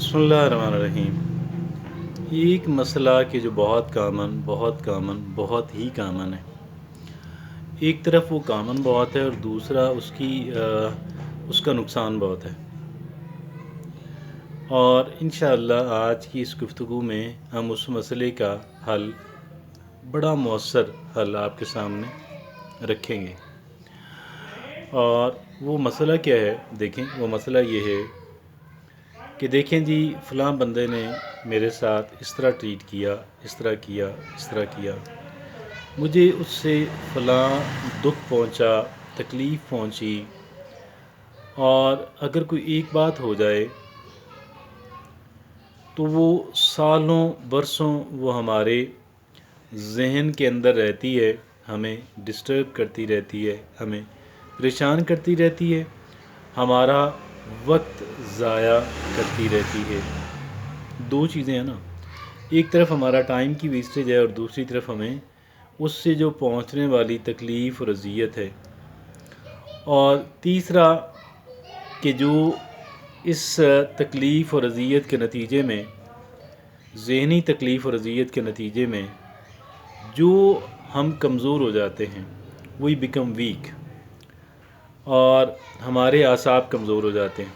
बिस्मिल्लाहिर्रहमानिर्रहीम। एक मसला कि जो बहुत ही कामन है। एक तरफ वो कामन बहुत है और दूसरा उसका नुकसान बहुत है। और इंशाअल्लाह आज की इस गुफ्तगू में हम उस मसले का हल, बड़ा मौसर हल आपके सामने रखेंगे। और वो मसला क्या है, देखें, वो मसला ये है कि देखें जी, फ़लाँ बंदे ने मेरे साथ इस तरह ट्रीट किया, इस तरह किया, मुझे उससे फ़लाँ दुख पहुंचा, तकलीफ़ पहुंची। और अगर कोई एक बात हो जाए तो वो सालों बरसों वो हमारे जहन के अंदर रहती है, हमें डिस्टर्ब करती रहती है, हमें परेशान करती रहती है, हमारा वक्त ज़ाया करती रहती है। दो चीज़ें हैं ना, एक तरफ हमारा टाइम की वेस्टेज है और दूसरी तरफ हमें उससे जो पहुंचने वाली तकलीफ़ और अज़ियत है। और तीसरा कि जो इस तकलीफ़ और अज़ियत के नतीजे में, ज़हनी तकलीफ़ और अज़ियत के नतीजे में जो हम कमज़ोर हो जाते हैं, वी बिकम वीक, और हमारे आसाब कमज़ोर हो जाते हैं।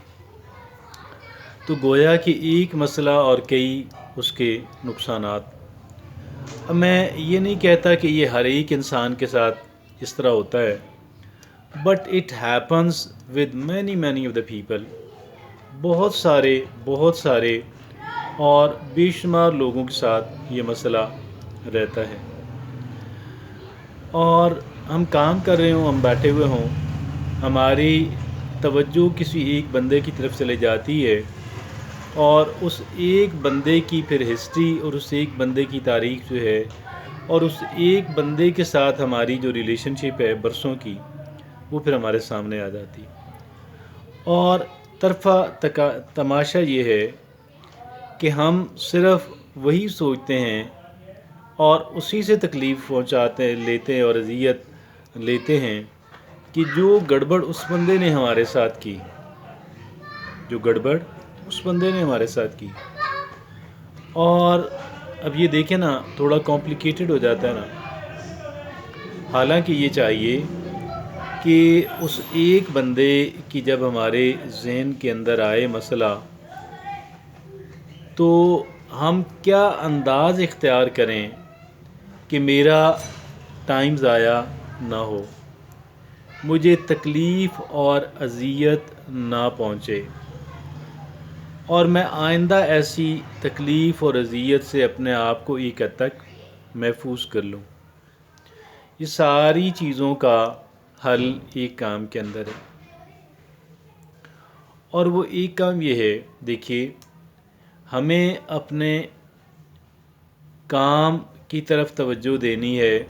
तो गोया कि एक मसला और कई उसके नुकसानात। अब मैं ये नहीं कहता कि ये हर एक इंसान के साथ इस तरह होता है, but it happens with many of the people. बहुत सारे और बेशुमार लोगों के साथ ये मसला रहता है। और हम काम कर रहे हों, हम बैठे हुए हों, हमारी तवज्जो किसी एक बंदे की तरफ चले जाती है और उस एक बंदे की फिर हिस्ट्री और उस एक बंदे की तारीख़ जो है और उस एक बंदे के साथ हमारी जो रिलेशनशिप है बरसों की, वो फिर हमारे सामने आ जाती। और तमाशा ये है कि हम सिर्फ़ वही सोचते हैं और उसी से तकलीफ़ लेते हैं और अज़ियत लेते हैं कि जो गड़बड़ उस बंदे ने हमारे साथ की, और अब ये देखें ना, थोड़ा कॉम्प्लिकेटेड हो जाता है ना। हालांकि ये चाहिए कि उस एक बंदे की जब हमारे ज़हन के अंदर आए मसला, तो हम क्या अंदाज़ इख्तियार करें कि मेरा टाइम ज़ाया ना हो, मुझे तकलीफ़ और अज़ियत ना पहुँचे, और मैं आइंदा ऐसी तकलीफ़ और अज़ियत से अपने आप को एक हद तक महफूज कर लूँ। ये सारी चीज़ों का हल एक काम के अंदर है। और वो एक काम ये है, देखिए, हमें अपने काम की तरफ तवज्जो देनी है,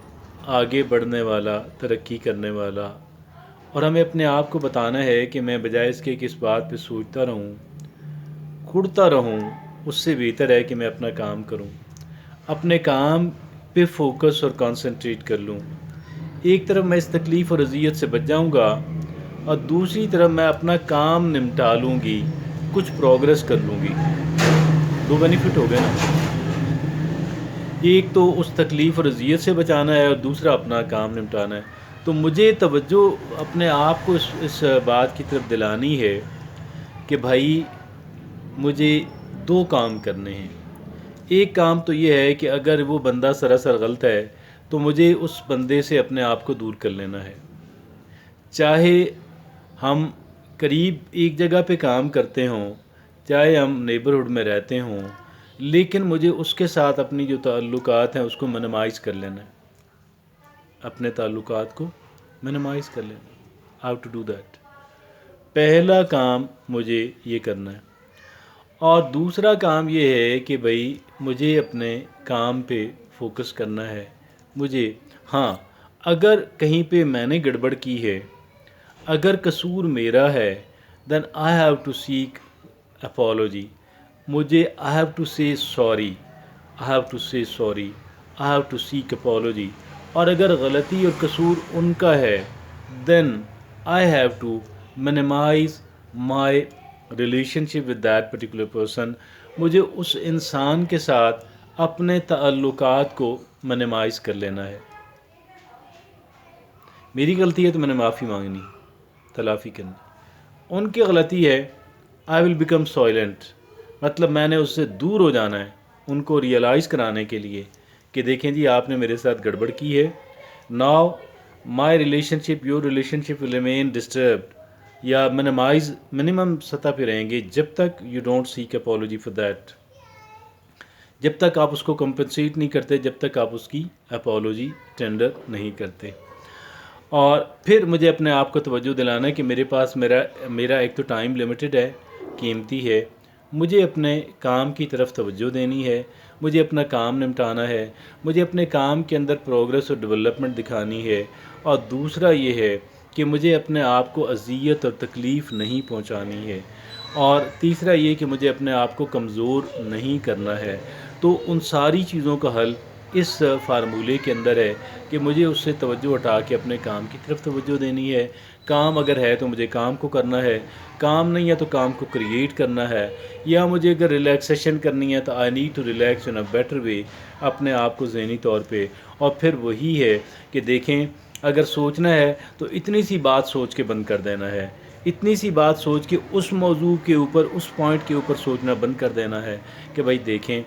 आगे बढ़ने वाला, तरक्की करने वाला। और हमें अपने आप को बताना है कि मैं बजाय इसके कि इस बात पे सोचता रहूं, खुड़ता रहूं, उससे बेहतर है कि मैं अपना काम करूं, अपने काम पे फोकस और कंसंट्रेट कर लूं। एक तरफ मैं इस तकलीफ़ और अज़ियत से बच जाऊंगा और दूसरी तरफ मैं अपना काम निपटा लूँगी, कुछ प्रोग्रेस कर लूँगी। दो बेनिफिट हो गए ना, एक तो उस तकलीफ़ और अज़ियत से बचाना है और दूसरा अपना काम निपटाना है। तो मुझे तवज्जो अपने आप को इस बात की तरफ दिलानी है कि भाई मुझे दो काम करने हैं। एक काम तो ये है कि अगर वो बंदा सरासर गलत है तो मुझे उस बंदे से अपने आप को दूर कर लेना है। चाहे हम करीब एक जगह पे काम करते हों, चाहे हम नेबरहुड में रहते हों, लेकिन मुझे उसके साथ अपनी जो ताल्लुकात हैं उसको मिनिमाइज़ कर लेना है, अपने ताल्लुकात को मिनिमाइज़ कर लेना। How to do that? पहला काम मुझे ये करना है। और दूसरा काम ये है कि भाई मुझे अपने काम पे फोकस करना है। मुझे, हाँ, अगर कहीं पे मैंने गड़बड़ की है, अगर कसूर मेरा है, then I have to seek apology. मुझे I have to say sorry, I have to seek apology. और अगर गलती और कसूर उनका है, then I have to minimize my relationship with that particular person, مجھے اس انسان کے ساتھ اپنے تعلقات کو منیمائز کر لینا ہے. میری غلطی ہے تو میں نے معافی مانگنی، تلافی کرنی. ان کی غلطی ہے آئی ول بیکم سائلنٹ، مطلب میں نے اس سے دور ہو جانا ہے ان کو ریئلائز کرانے کے لیے کہ دیکھیں جی آپ نے میرے ساتھ گڑبڑ کی ہے. Now my relationship your relationship will remain disturbed, یا منیمائز منیمم سطح پہ رہیں گے جب تک you don't seek apology for that. جب تک آپ اس کو کمپنسیٹ نہیں کرتے، جب تک آپ اس کی اپالوجی ٹینڈر نہیں کرتے. اور پھر مجھے اپنے آپ کو توجہ دلانا ہے کہ میرے پاس میرا ایک تو ٹائم لمیٹڈ ہے، قیمتی ہے. مجھے اپنے کام کی طرف توجہ دینی ہے، مجھے اپنا کام نمٹانا ہے، مجھے اپنے کام کے اندر پروگریس اور ڈیولپمنٹ دکھانی ہے. اور دوسرا یہ ہے کہ مجھے اپنے آپ کو اذیت اور تکلیف نہیں پہنچانی ہے. اور تیسرا یہ کہ مجھے اپنے آپ کو کمزور نہیں کرنا ہے. تو ان ساری چیزوں کا حل اس فارمولے کے اندر ہے کہ مجھے اس سے توجہ ہٹا کے اپنے کام کی طرف توجہ دینی ہے. کام اگر ہے تو مجھے کام کو کرنا ہے، کام نہیں ہے تو کام کو کریٹ کرنا ہے. یا مجھے اگر ریلیکسیشن کرنی ہے تو I need to relax in a better way, اپنے آپ کو ذہنی طور پہ. اور پھر وہی ہے کہ دیکھیں اگر سوچنا ہے تو اتنی سی بات سوچ کے بند کر دینا ہے، اتنی سی بات سوچ کے اس موضوع کے اوپر، اس پوائنٹ کے اوپر سوچنا بند کر دینا ہے کہ بھائی دیکھیں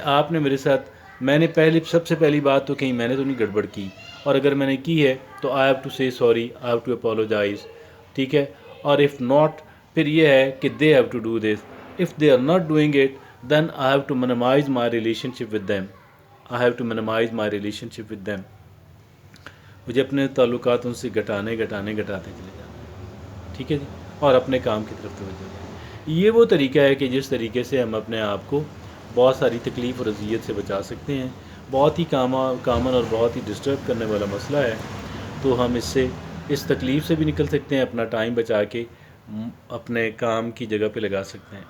آپ نے میرے ساتھ، میں نے سب سے پہلی بات تو کہیں میں نے تو نہیں گڑبڑ کی، اور اگر میں نے کی ہے تو I have to say sorry, I have to apologize. ٹھیک ہے. اور اف ناٹ، پھر یہ ہے کہ they have to do this. If they are not doing it then I have to minimize my relationship with them. I have to minimize my relationship with them. مجھے اپنے تعلقات ان سے گھٹاتے چلے جانا. ٹھیک ہے جی. اور اپنے کام کی طرف توجہ دیں. یہ وہ طریقہ ہے کہ جس طریقے سے ہم اپنے آپ کو بہت ساری تکلیف اور اذیت سے بچا سکتے ہیں. بہت ہی کامن اور بہت ہی ڈسٹرب کرنے والا مسئلہ ہے. تو ہم اس تکلیف سے بھی نکل سکتے ہیں، اپنا ٹائم بچا کے اپنے کام کی جگہ پہ لگا سکتے ہیں.